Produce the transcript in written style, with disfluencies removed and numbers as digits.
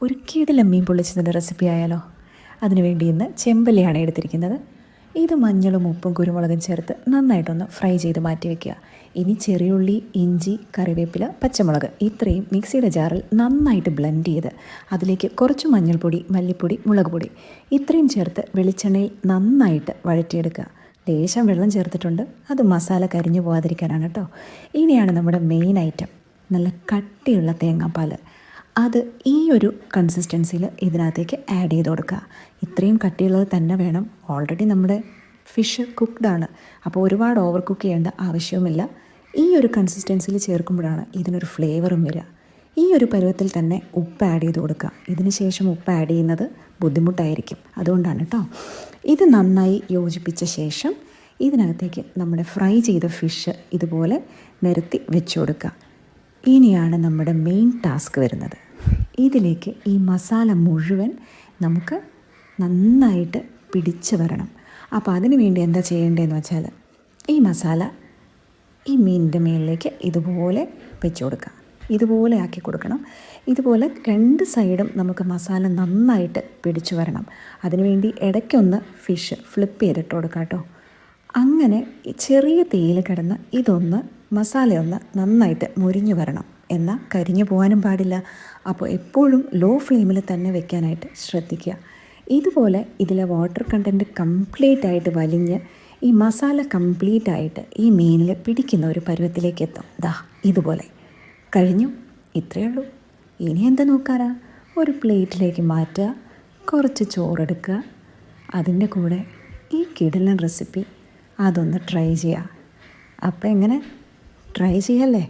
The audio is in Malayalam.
ഒരു കിടില മീൻ പൊള്ളിച്ചതിൻ്റെ റെസിപ്പി ആയാലോ? അതിനുവേണ്ടി ഇന്ന് ചെമ്പല്ലിയാണ് എടുത്തിരിക്കുന്നത്. ഇത് മഞ്ഞളും ഉപ്പും കുരുമുളകും ചേർത്ത് നന്നായിട്ടൊന്ന് ഫ്രൈ ചെയ്ത് മാറ്റി വയ്ക്കുക. ഇനി ചെറിയുള്ളി, ഇഞ്ചി, കറിവേപ്പില, പച്ചമുളക് ഇത്രയും മിക്സിയുടെ ജാറിൽ നന്നായിട്ട് ബ്ലെൻഡ് ചെയ്ത് അതിലേക്ക് കുറച്ച് മഞ്ഞൾപ്പൊടി, മല്ലിപ്പൊടി, മുളക് പൊടി ഇത്രയും ചേർത്ത് വെളിച്ചെണ്ണയിൽ നന്നായിട്ട് വഴറ്റിയെടുക്കുക. ലേശം വെള്ളം ചേർത്തിട്ടുണ്ട്, അത് മസാല കരിഞ്ഞു പോകാതിരിക്കാനാണ് കേട്ടോ. ഇനിയാണ് നമ്മുടെ മെയിൻ ഐറ്റം, നല്ല കട്ടിയുള്ള തേങ്ങാപ്പാൽ. അത് ഈ ഒരു കൺസിസ്റ്റൻസിയിൽ ഇതിനകത്തേക്ക് ആഡ് ചെയ്ത് കൊടുക്കുക. ഇത്രയും കട്ടിയുള്ളത് തന്നെ വേണം. ഓൾറെഡി നമ്മുടെ ഫിഷ് കുക്ക്ഡാണ്, അപ്പോൾ ഒരുപാട് ഓവർ കുക്ക് ചെയ്യേണ്ട ആവശ്യവുമില്ല. ഈ ഒരു കൺസിസ്റ്റൻസിയിൽ ചേർക്കുമ്പോഴാണ് ഇതിനൊരു ഫ്ലേവറും വരിക. ഈ ഒരു പരുവത്തിൽ തന്നെ ഉപ്പ് ആഡ് ചെയ്ത് കൊടുക്കുക. ഇതിന് ശേഷം ഉപ്പ് ആഡ് ചെയ്യുന്നത് ബുദ്ധിമുട്ടായിരിക്കും, അതുകൊണ്ടാണ് കേട്ടോ. ഇത് നന്നായി യോജിപ്പിച്ച ശേഷം ഇതിനകത്തേക്ക് നമ്മുടെ ഫ്രൈ ചെയ്ത ഫിഷ് ഇതുപോലെ നിരത്തി വെച്ച് കൊടുക്കുക. ഇനിയാണ് നമ്മുടെ മെയിൻ ടാസ്ക് വരുന്നത്. ഇതിലേക്ക് ഈ മസാല മുഴുവൻ നമുക്ക് നന്നായിട്ട് പിടിച്ച് വരണം. അപ്പോൾ അതിന് വേണ്ടി എന്താ ചെയ്യേണ്ടതെന്ന് വെച്ചാൽ, ഈ മസാല ഈ മീനിൻ്റെ മേലിലേക്ക് ഇതുപോലെ വെച്ച് കൊടുക്കുക. ഇതുപോലെ ആക്കി കൊടുക്കണം. ഇതുപോലെ രണ്ട് സൈഡും നമുക്ക് മസാല നന്നായിട്ട് പിടിച്ചു വരണം. അതിനുവേണ്ടി ഇടയ്ക്കൊന്ന് ഫിഷ് ഫ്ലിപ്പ് ചെയ്തിട്ട് കൊടുക്കാം കേട്ടോ. അങ്ങനെ ചെറിയ തീയിൽ കിടന്ന് ഇതൊന്ന് മസാലയൊന്ന് നന്നായിട്ട് മുരിഞ്ഞു വരണം. എന്നാൽ കരിഞ്ഞു പോകാനും പാടില്ല. അപ്പോൾ എപ്പോഴും ലോ ഫ്ലെയിമിൽ തന്നെ വെക്കാനായിട്ട് ശ്രദ്ധിക്കുക. ഇതുപോലെ ഇതിലെ വാട്ടർ കണ്ടൻറ്റ് കംപ്ലീറ്റ് ആയിട്ട് വലിഞ്ഞ് ഈ മസാല കംപ്ലീറ്റ് ആയിട്ട് ഈ മീനിൽ പിടിക്കുന്ന ഒരു പരുവത്തിലേക്ക് എത്തും. ദാ ഇതുപോലെ കഴിഞ്ഞു. ഇത്രയേ ഉള്ളൂ. ഇനി എന്താ നോക്കാനാ? ഒരു പ്ലേറ്റിലേക്ക് മാറ്റുക, കുറച്ച് ചോറെടുക്കുക, അതിൻ്റെ കൂടെ ഈ കിടിലൻ റെസിപ്പി അതൊന്ന് ട്രൈ ചെയ്യുക. അപ്പോൾ എങ്ങനെ, ട്രൈ ചെയ്യല്ലേ?